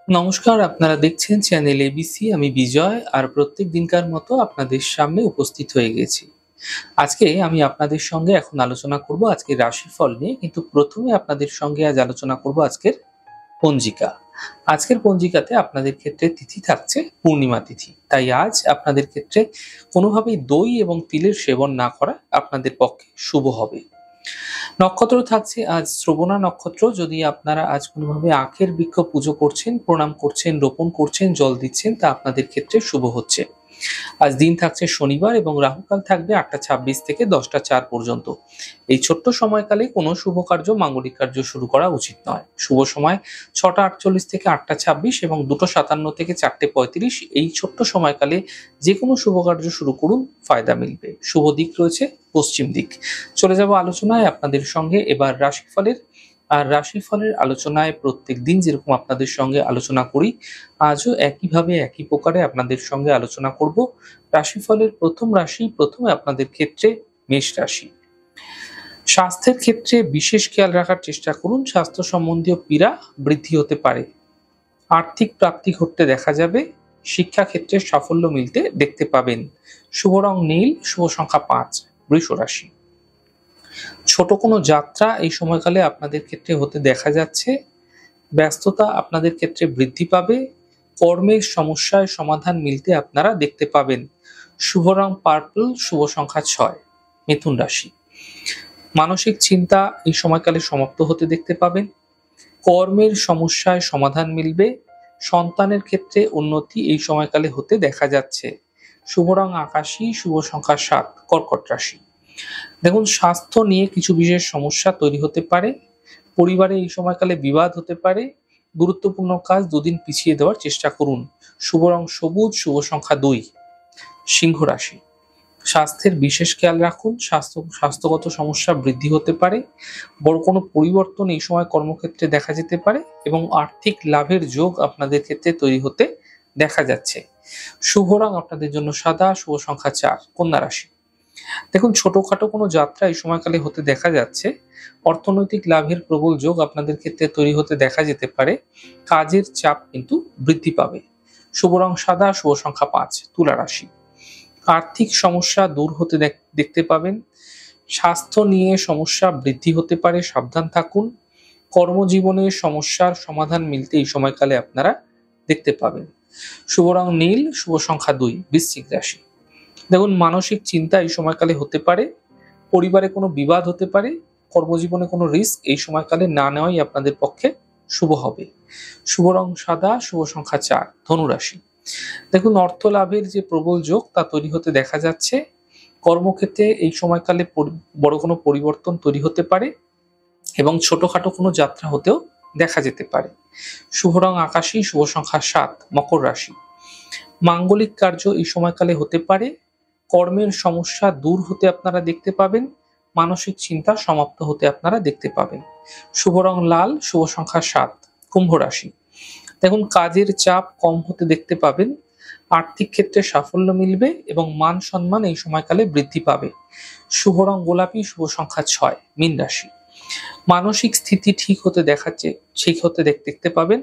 নমস্কার, আপনারা দেখছেন চ্যানেল এবিসি। আমি বিজয় আর প্রত্যেক দিনকার মতো আপনাদের সামনে উপস্থিত হয়ে গেছি। আজকে আমি আপনাদের সঙ্গে এখন আলোচনা করব আজকের রাশিফল নিয়ে। কিন্তু প্রথমে আপনাদের সঙ্গে আজ আলোচনা করব আজকের পঞ্জিকা। আজকের পঞ্জিকাতে আপনাদের ক্ষেত্রে তিথি থাকছে পূর্ণিমা তিথি। তাই আজ আপনাদের ক্ষেত্রে কোনোভাবেই দই এবং তিলের সেবন না করা আপনাদের পক্ষে শুভ হবে। নক্ষত্র থাকছে আজ শ্রবণা নক্ষত্র। যদি আপনারা আজ কোনোভাবে আখের বৃক্ষ পুজো করছেন, প্রণাম করছেন, রোপণ করছেন, জল দিচ্ছেন, তা আপনাদের ক্ষেত্রে শুভ হচ্ছে। আজ দিন থাকছে শনিবার এবং রাহুকাল থাকবে ৮টা ২৬ থেকে ১০টা ৪ পর্যন্ত। এই ছোট্ট সময়কালে কোনো শুভ কার্য, মাঙ্গলিক কার্য শুরু করা উচিত নয়। শুভ সময় ৬টা ৪৮ থেকে ৮টা ২৬ এবং ২টো ৫৭ থেকে ৪টে ৩৫। এই ছোট্ট সময়কালে যে কোনো শুভ কার্য শুরু করুন, ফায়দা মিলবে। শুভ দিক রয়েছে পশ্চিম দিক। চলে যাব আলোচনায় আপনাদের সঙ্গে এবার রাশিফলের। আর রাশিফলের আলোচনায় প্রত্যেক দিন যেরকম আপনাদের সঙ্গে আলোচনা করি, আজও একইভাবে একই প্রকারে আপনাদের সঙ্গে আলোচনা করব। রাশিফলের প্রথম রাশি, প্রথমে আপনাদের ক্ষেত্রে মেষ রাশি। স্বাস্থ্যের ক্ষেত্রে বিশেষ খেয়াল রাখার চেষ্টা করুন। স্বাস্থ্য সম্বন্ধীয় পীড়া বৃদ্ধি হতে পারে। আর্থিক প্রাপ্তি ঘটতে দেখা যাবে। শিক্ষাক্ষেত্রে সাফল্য মিলতে দেখতে পাবেন। শুভ রং নীল, শুভ সংখ্যা ৫। বৃষ রাশি। ছোট কোনো যাত্রা এই সময়কালে আপনাদের ক্ষেত্রে হতে দেখা যাচ্ছে। ব্যস্ততা আপনাদের ক্ষেত্রে বৃদ্ধি পাবে। কর্মের সমস্যায় সমাধান মিলতে আপনারা দেখতে পাবেন। শুভ রং পার্পল, শুভ সংখ্যা ৬। মিথুন রাশি। মানসিক চিন্তা এই সময়কালে সমাপ্ত হতে দেখতে পাবেন। কর্মের সমস্যায় সমাধান মিলবে। সন্তানের ক্ষেত্রে উন্নতি এই সময়কালে হতে দেখা যাচ্ছে। শুভ রং আকাশী, শুভ সংখ্যা ৭। কর্কট রাশি। দেখুন, স্বাস্থ্য নিয়ে কিছু বিশেষ সমস্যা তৈরি হতে পারে। পরিবারে এই সময়কালে বিবাদ হতে পারে। গুরুত্বপূর্ণ কাজ দুদিন পিছিয়ে দেওয়ার চেষ্টা করুন। শুভ রং সবুজ, শুভ সংখ্যা ২। সিংহ রাশি। স্বাস্থ্যের বিশেষ খেয়াল রাখুন। স্বাস্থ্যগত সমস্যা বৃদ্ধি হতে পারে। বড় কোনো পরিবর্তন এই সময় কর্মক্ষেত্রে দেখা যেতে পারে এবং আর্থিক লাভের যোগ আপনাদের ক্ষেত্রে তৈরি হতে দেখা যাচ্ছে। শুভ রং আপনাদের জন্য সাদা, শুভ সংখ্যা ৪। কন্যা রাশি। দেখুন, ছোটখাটো কোনো যাত্রা এই সময়কালে হতে দেখা যাচ্ছে। অর্থনৈতিক লাভের প্রবল যোগ আপনাদের ক্ষেত্রে তৈরি হতে দেখা যেতে পারে। কাজের চাপ কিন্তু বৃদ্ধি পাবে। শুভ রং সাদা, শুভ সংখ্যা ৫। তুলা রাশি। আর্থিক সমস্যা দূর হতে দেখতে পাবেন। স্বাস্থ্য নিয়ে সমস্যা বৃদ্ধি হতে পারে, সাবধান থাকুন। কর্মজীবনে সমস্যার সমাধান মিলতে এই সময়কালে আপনারা দেখতে পাবেন। শুভ রং নীল, শুভ সংখ্যা ২। বৃশ্চিক রাশি। দেখুন, মানসিক চিন্তা এই সময়কালে হতে পারে। পরিবারে কোনো বিবাদ হতে পারে। কর্মজীবনে কোনো রিস্ক এই সময়কালে না নেওয়াই আপনাদের পক্ষে শুভ হবে। শুভ রং সাদা, শুভ সংখ্যা ৪। ধনু রাশি। দেখুন, অর্থ লাভের যে প্রবল যোগ তা তৈরি হতে দেখা যাচ্ছে। কর্মক্ষেত্রে এই সময়কালে বড় কোনো পরিবর্তন তৈরি হতে পারে এবং ছোটখাটো কোনো যাত্রা হতেও দেখা যেতে পারে। শুভ রং আকাশী, শুভ সংখ্যা ৭। মকর রাশি। মাঙ্গলিক কার্য এই সময়কালে হতে পারে। কর্মের সমস্যা দূর হতে আপনারা দেখতে পাবেন। মানসিক চিন্তা সমাপ্ত হতে আপনারা দেখতে পাবেন। শুভ রং লাল, শুভ সংখ্যা ৭। কুম্ভ রাশি। দেখুন, কাজের চাপ কম হতে দেখতে পাবেন। আর্থিক ক্ষেত্রে সাফল্য মিলবে এবং মান সম্মান এই সময়কালে বৃদ্ধি পাবে। শুভ রং গোলাপি, শুভ সংখ্যা ৬। মীন রাশি। মানসিক স্থিতি ঠিক হতে দেখতে পাবেন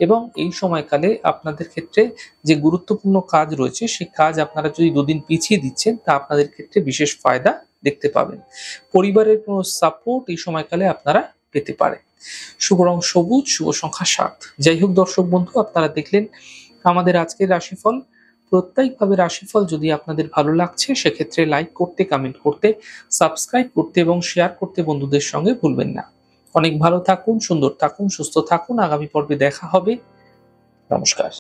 এবং এই সময়কালে আপনাদের ক্ষেত্রে যে গুরুত্বপূর্ণ কাজ রয়েছে সেই কাজ আপনারা যদি দুদিন পিছিয়ে দিচ্ছেন তা আপনাদের ক্ষেত্রে বিশেষ ফায়দা দেখতে পাবেন। পরিবারের কোনো সাপোর্ট এই সময়কালে আপনারা পেতে পারেন। শুভ রং সবুজ, শুভ সংখ্যা ৭। যাই হোক দর্শক বন্ধু, আপনারা দেখলেন আমাদের আজকের রাশিফল। প্রত্যেকভাবে রাশিফল যদি আপনাদের ভালো লাগছে সেক্ষেত্রে লাইক করতে, কমেন্ট করতে, সাবস্ক্রাইব করতে এবং শেয়ার করতে বন্ধুদের সঙ্গে ভুলবেন না। অনেক ভালো থাকুন, সুন্দর থাকুন, সুস্থ থাকুন। আগামী পর্বে দেখা হবে। নমস্কার।